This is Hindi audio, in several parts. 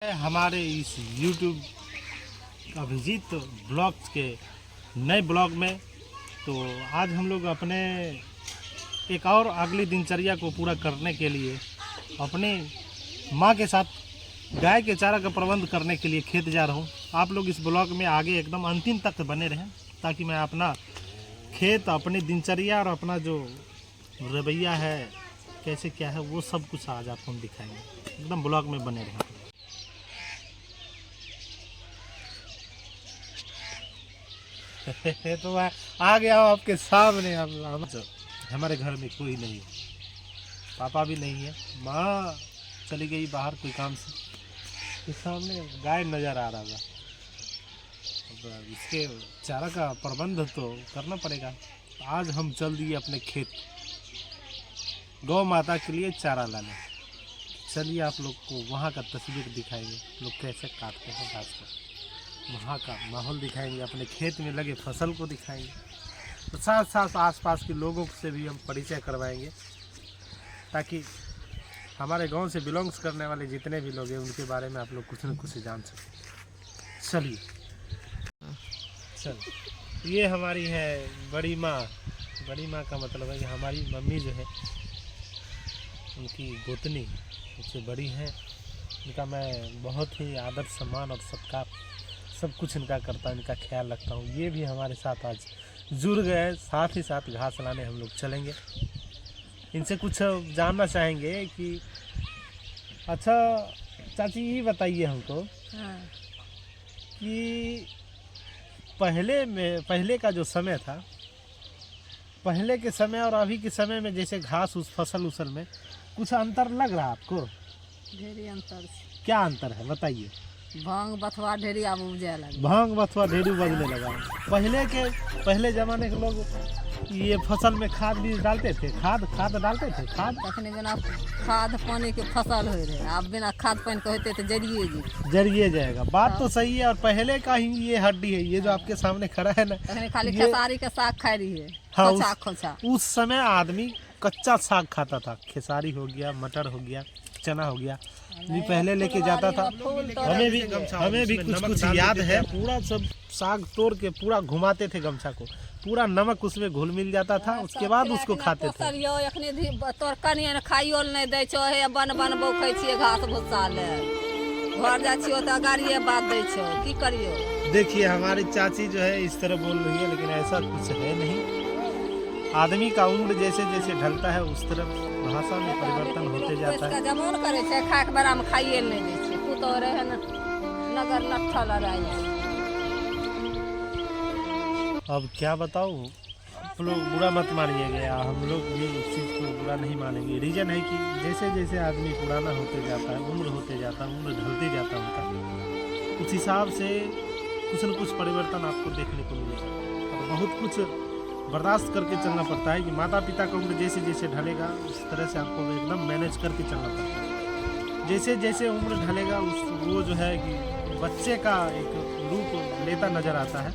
हमारे इस YouTube अभिजीत ब्लॉग्स के नए ब्लॉग में तो आज हम लोग अपने एक और अगली दिनचर्या को पूरा करने के लिए अपने माँ के साथ गाय के चारा का प्रबंध करने के लिए खेत जा रहा हूँ। आप लोग इस ब्लॉग में आगे एकदम अंतिम तक बने रहें ताकि मैं अपना खेत, अपनी दिनचर्या और अपना जो रवैया है, कैसे क्या है, वो सब कुछ आज आपको हम दिखाएंगे। एकदम ब्लॉग में बने रहें। तो मैं आ गया हूँ आपके सामने। हमारे घर में कोई नहीं है, पापा भी नहीं है, माँ चली गई बाहर कोई काम से। इस सामने गाय नज़र आ रहा था, इसके चारा का प्रबंध तो करना पड़ेगा। आज हम चल दिए अपने खेत गौ माता के लिए चारा लाने। चलिए आप लोग को वहाँ का तस्वीर दिखाएंगे, लोग कैसे काटते हैं घास को, वहाँ का माहौल दिखाएंगे, अपने खेत में लगे फसल को दिखाएंगे, तो साथ साथ आसपास के लोगों से भी हम परिचय करवाएंगे ताकि हमारे गांव से बिलोंग्स करने वाले जितने भी लोग हैं उनके बारे में आप लोग कुछ न कुछ जान सकें। चलिए चल, ये हमारी है बड़ी माँ। बड़ी माँ का मतलब है कि हमारी मम्मी जो है, उनकी गोतनी उससे बड़ी है। इनका मैं बहुत ही आदर सम्मान और सत्कार सब कुछ इनका करता हूँ, इनका ख्याल रखता हूँ। ये भी हमारे साथ आज जुड़ गए, साथ ही साथ घास लाने हम लोग चलेंगे। इनसे कुछ जानना चाहेंगे कि अच्छा चाची ये बताइए हमको कि पहले का जो समय था, पहले के समय और अभी के समय में जैसे घास उस फसल उसल में कुछ अंतर लग रहा है आपको? ढेरी अंतर। क्या अंतर है बताइए? भांग बथवा ढेरी अब उपजे लगा। भांग बथवा ढेरी बजने लगा। पहले जमाने के लोग ये फसल में खाद भी डालते थे, खाद डालते थे। खाद तखने बिना खाद पानी के फसल हो रहे, अब बिना खाद पानी के होते तो जरिए जाएगा। बात तो सही है। और पहले का ही ये हड्डी है, ये जो आपके सामने खड़ा है ना, खाली खेसारी का साग खा रही है। हाँ, खोचा। उस समय आदमी कच्चा साग खाता था। खेसारी हो गया, मटर हो गया, चना हो गया, भी पहले लेके जाता था। हमें भी कुछ याद है। पूरा सब साग तोड़ के पूरा घुमाते थे गमछा को, पूरा नमक उसमें घुल मिल जाता था, उसके बाद उसको खाते थे। तोर कनिया खाइयो नहीं दै छो, हे बन बौखै छियै घास भुस्सा ले, घर जा छियो त गाड़िए बात दै छो, की करियो? देखिए हमारी चाची जो है इस तरह बोल रही है, लेकिन ऐसा कुछ है नहीं। आदमी का उम्र जैसे जैसे ढलता है उस तरफ भाषा में परिवर्तन होते जाता है। जमोन करे छे, खाए के बेरा में खाइए नहीं दै छे, पुतो रहे न नगर लठल रहे। अब क्या बताऊँ, आप लोग बुरा मत मानिएगा, हम लोग भी इस चीज़ को बुरा नहीं मानेंगे। रीज़न है कि जैसे जैसे आदमी पुराना होते जाता है, उम्र होते जाता है, उम्र ढलते जाता है उनका, उस हिसाब से कुछ न कुछ परिवर्तन आपको देखने को मिलेगा। और बहुत कुछ बर्दाश्त करके चलना पड़ता है कि माता पिता का उम्र जैसे जैसे ढलेगा उस तरह से आपको एकदम मैनेज करके चलना पड़ता है। जैसे जैसे उम्र ढलेगा वो जो है कि बच्चे का एक रूप लेता नज़र आता है।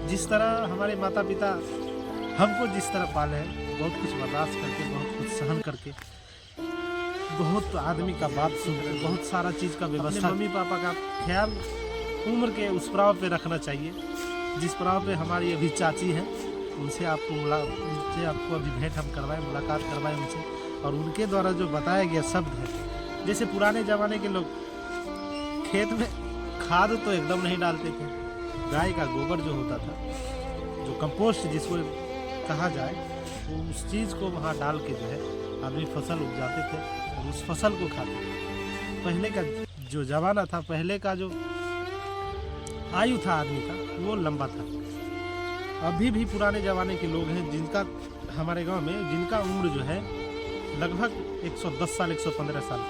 जिस तरह हमारे माता पिता हमको जिस तरह पाले हैं, बहुत कुछ बर्दाश्त करके, बहुत कुछ सहन करके, बहुत आदमी का बात सुनकर, बहुत सारा चीज़ का व्यवस्था, मम्मी पापा का ख्याल उम्र के उस पड़ाव पे रखना चाहिए जिस पड़ाव पे हमारी अभी चाची है। उनसे आपको अभी भेंट हम करवाएं, मुलाकात करवाएं उनसे, और उनके द्वारा जो बताया गया शब्द है, जैसे पुराने ज़माने के लोग खेत में खाद तो एकदम नहीं डालते थे। गाय का गोबर जो होता था, जो कंपोस्ट जिसको कहा जाए, वो उस चीज़ को वहाँ डाल के जो है आदमी फसल उपजाते थे और उस फसल को खाते थे। पहले का जो ज़माना था, पहले का जो आयु था आदमी का, वो लंबा था। अभी भी पुराने ज़माने के लोग हैं जिनका हमारे गांव में जिनका उम्र जो है लगभग 110 साल 115 साल,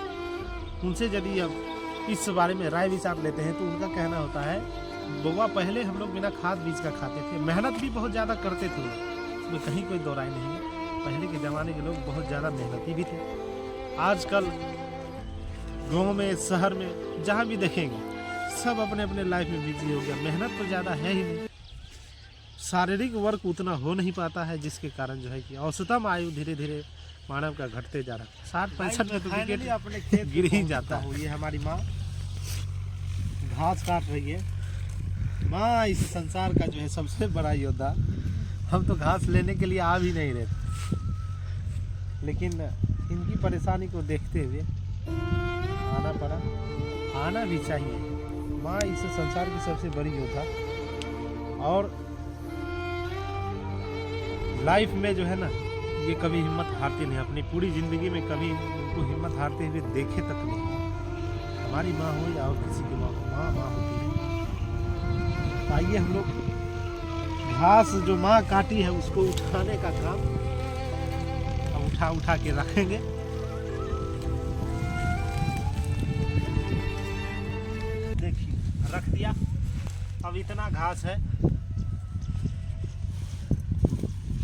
उनसे यदि अब इस बारे में राय विचार लेते हैं तो उनका कहना होता है, बउआ पहले हम लोग बिना खाद बीज का खाते थे, मेहनत भी बहुत ज़्यादा करते थे, उसमें कहीं कोई दो राय नहीं है। पहले के ज़माने के लोग बहुत ज़्यादा मेहनती भी थे। आजकल गाँव में, शहर में, जहाँ भी देखेंगे सब अपने अपने लाइफ में बिजी हो गया। मेहनत तो ज़्यादा है ही नहीं, शारीरिक वर्क उतना हो नहीं पाता है, जिसके कारण जो है कि औसतम आयु धीरे धीरे मानव का घटते जा रहा है। 60-65 में तो विकेट अपने खेत गिर ही जाता है। ये हमारी माँ घास काट रही है। माँ इस संसार का जो है सबसे बड़ा योद्धा। हम तो घास लेने के लिए आ भी नहीं रहे, लेकिन इनकी परेशानी को देखते हुए आना पड़ा। आना भी चाहिए। माँ इस संसार की सबसे बड़ी योद्धा, और लाइफ में जो है ना, ये कभी हिम्मत हारती नहीं। अपनी पूरी ज़िंदगी में कभी उनको हिम्मत हारते हुए देखे तक नहीं। हमारी माँ हो या और किसी की माँ हो, माँ माँ होती है। आइए हम लोग घास जो माँ काटी है उसको उठाने का काम अब उठा के रखेंगे। देखिए रख दिया। अब इतना घास है।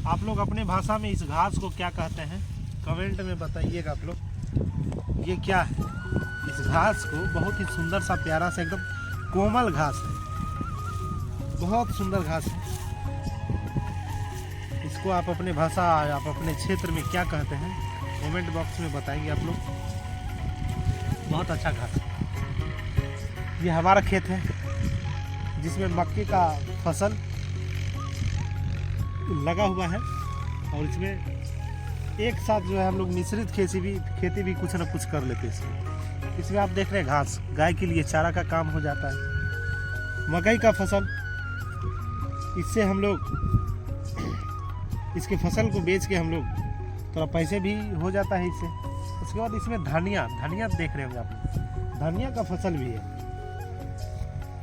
आप लोग अपने भाषा में इस घास को क्या कहते हैं कमेंट में बताइएगा आप लोग। ये क्या है? इस घास को बहुत ही सुंदर सा प्यारा सा एकदम कोमल घास है, बहुत सुंदर घास है। इसको आप अपने भाषा, आप अपने क्षेत्र में क्या कहते हैं कमेंट बॉक्स में बताएंगे आप लोग। बहुत अच्छा घास है। ये हमारा खेत है जिसमें मक्के का फसल लगा हुआ है, और इसमें एक साथ जो है हम लोग मिश्रित खेती भी कुछ ना कुछ कर लेते हैं। इसमें आप देख रहे हैं घास गाय के लिए चारा का काम हो जाता है। मकई का फसल, इससे हम लोग इसके फसल को बेच के हम लोग थोड़ा पैसे भी हो जाता है इससे। उसके बाद इसमें धनिया देख रहे होंगे आप, धनिया का फसल भी है।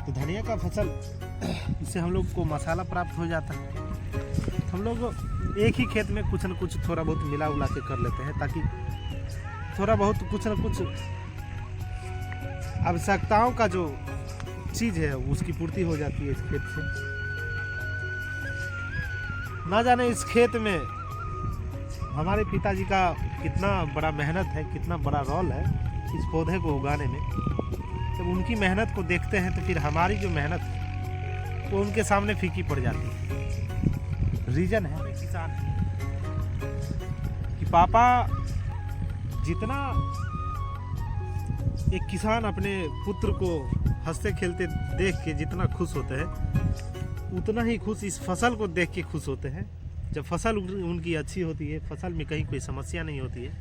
तो धनिया का फसल, इससे हम लोग को मसाला प्राप्त हो जाता है। हम लोग एक ही खेत में कुछ न कुछ थोड़ा बहुत मिला उला के कर लेते हैं, ताकि थोड़ा बहुत कुछ न कुछ आवश्यकताओं का जो चीज़ है उसकी पूर्ति हो जाती है इस खेत से। ना जाने इस खेत में हमारे पिताजी का कितना बड़ा मेहनत है, कितना बड़ा रोल है इस पौधे को उगाने में। जब उनकी मेहनत को देखते हैं तो फिर हमारी जो मेहनत है वो उनके सामने फीकी पड़ जाती है। रीजन है किसान कि पापा जितना एक किसान अपने पुत्र को हंसते खेलते देख के जितना खुश होते हैं, उतना ही खुश इस फसल को देख के खुश होते हैं। जब फसल उनकी अच्छी होती है, फसल में कहीं कोई समस्या नहीं होती है,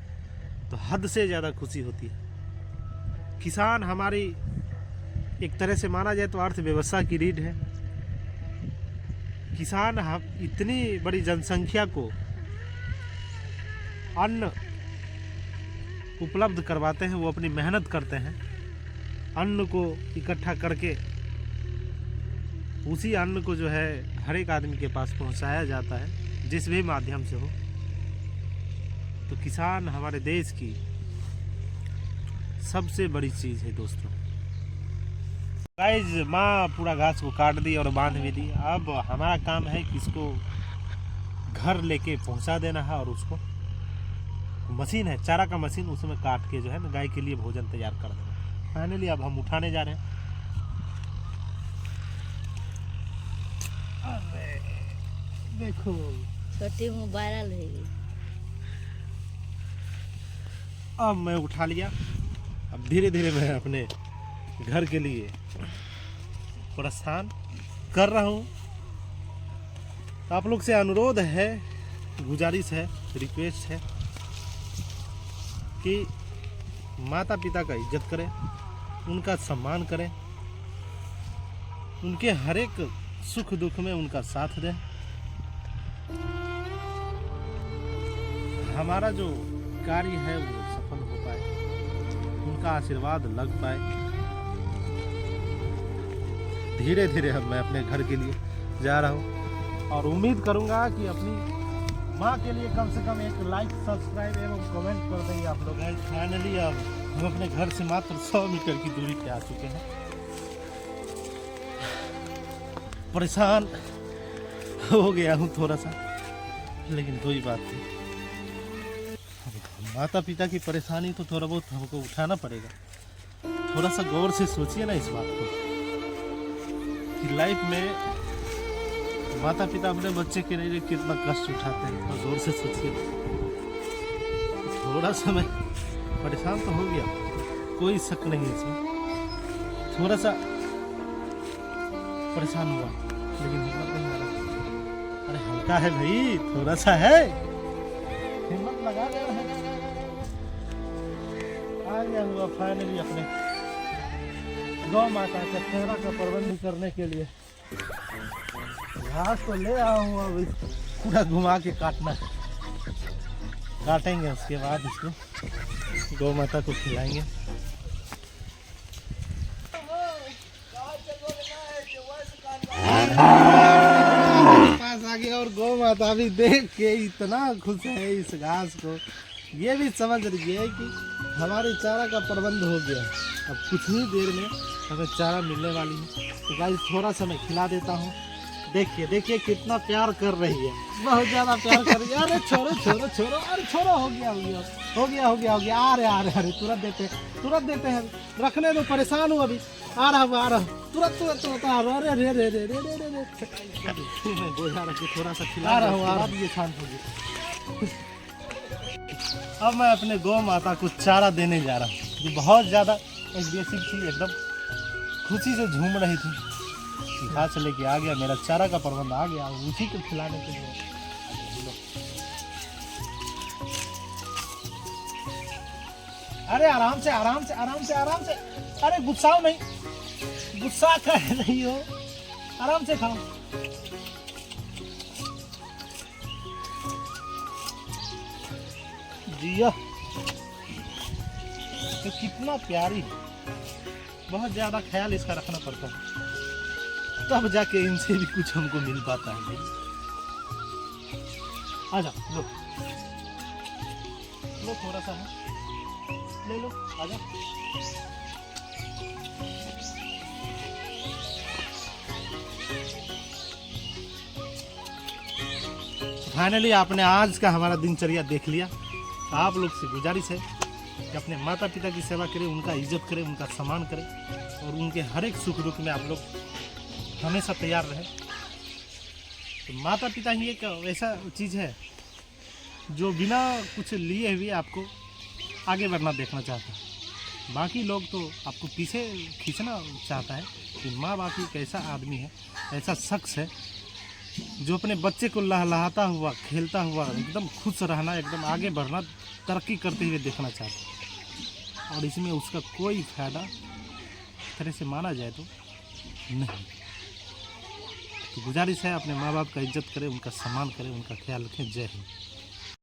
तो हद से ज़्यादा खुशी होती है। किसान हमारी एक तरह से माना जाए तो अर्थव्यवस्था की रीढ़ है। किसान हम इतनी बड़ी जनसंख्या को अन्न उपलब्ध करवाते हैं, वो अपनी मेहनत करते हैं। अन्न को इकट्ठा करके उसी अन्न को जो है हर एक आदमी के पास पहुंचाया जाता है, जिस भी माध्यम से हो। तो किसान हमारे देश की सबसे बड़ी चीज़ है दोस्तों। गाइस माँ पूरा घास को काट दी और बांध भी दी। अब हमारा काम है कि इसको घर लेके पहुंचा देना है, और उसको मशीन है, चारा का मशीन, उसमें काट के जो है ना गाय के लिए भोजन तैयार कर देना। फाइनली अब हम उठाने जा रहे हैं। अरे देखो छोटी मोबाइल है। अब मैं उठा लिया। अब धीरे धीरे मैं अपने घर के लिए प्रस्थान कर रहा हूँ। आप लोग से अनुरोध है, गुजारिश है, रिक्वेस्ट है कि माता पिता का इज्जत करें, उनका सम्मान करें, उनके हर एक सुख दुख में उनका साथ दें। हमारा जो कार्य है वो सफल हो पाए, उनका आशीर्वाद लग पाए। धीरे धीरे अब मैं अपने घर के लिए जा रहा हूँ, और उम्मीद करूँगा कि अपनी माँ के लिए कम से कम एक लाइक, सब्सक्राइब एवं कमेंट कर देंगे आप लोग। फाइनली अब हम अपने घर से मात्र 100 मीटर की दूरी पे आ चुके हैं। परेशान हो गया हूँ थोड़ा सा, लेकिन कोई बात नहीं। माता पिता की परेशानी तो थोड़ा बहुत हमको उठाना पड़ेगा। थोड़ा सा गौर से सोचिए ना इस बात को कि लाइफ में माता पिता अपने बच्चे के लिए कितना कष्ट उठाते हैं। तो गौर से सोचिए। थोड़ा सा मैं परेशान तो हो गया, कोई शक नहीं है इसमें। थोड़ा सा परेशान हुआ, लेकिन हिम्मत नहीं आ रहा। अरे हल्का है भाई, थोड़ा सा है, हिम्मत लगा ले रहा है। आ गया हुआ फाइनली अपने गौ माता के चेहरा का प्रबंध करने के लिए। घास तो ले आया हूँ, अब पूरा घुमा के काटना है। काटेंगे, उसके बाद इसको गौ माता को खिलाएंगे। पास आ गया और गौ माता भी देख के इतना खुश है इस घास को। ये भी समझ रही है कि हमारे चारा का प्रबंध हो गया। अब कुछ ही देर में हमें चारा मिलने वाली है। तो गाइस थोड़ा सा मैं खिला देता हूँ। देखिए देखिए कितना प्यार कर रही है, बहुत ज़्यादा प्यार कर रही है। अरे छोड़ो छोड़ो छोड़ो, अरे छोड़ो, हो गया हो गया हो गया हो गया हो गया। अरे तुरंत देते हैं, रखने दो, परेशान हूँ अभी। आ रहा तुरंत आ रहा। अरे रे रे रे रे रे रे मैं गोझा रख के थोड़ा सा खिला रहा हूँ। आप ये शांत हो गए। अब मैं अपने गौ माता को चारा देने जा रहा हूँ। ये बहुत ज़्यादा एग्रेसिव थी, एकदम खुशी से झूम रही थी। घास लेके आ गया, मेरा चारा का प्रबंध आ गया, उसी को खिलाने के लिए। अरे आराम से आराम से आराम से आराम से, अरे गुस्साओ नहीं, गुस्सा कर रही हो, आराम से खाओ। जिया तो कितना प्यारी है, बहुत ज्यादा ख्याल इसका रखना पड़ता है, तब जाके इनसे भी कुछ हमको मिल पाता है भाई। आजा लो लो, थोड़ा सा है, ले लो, आजा। फाइनली आपने आज का हमारा दिनचर्या देख लिया। आप लोग से गुजारिश है कि अपने माता पिता की सेवा करें, उनका इज्जत करें, उनका सम्मान करें और उनके हर एक सुख दुख में आप लोग हमेशा तैयार रहे। तो माता पिता ही एक ऐसा चीज़ है जो बिना कुछ लिए हुए आपको आगे बढ़ना देखना चाहता है। बाकी लोग तो आपको पीछे खींचना चाहता है कि माँ बाप एक ऐसा आदमी है, ऐसा शख्स है जो अपने बच्चे को लहलहाता हुआ, खेलता हुआ, एकदम खुश रहना, एकदम आगे बढ़ना, तरक्की करते हुए देखना चाहता है। और इसमें उसका कोई फायदा तरह से माना जाए तो नहीं। तो गुजारिश है अपने माँ बाप का इज्जत करें, उनका सम्मान करें, उनका ख्याल रखें। जय हिंद।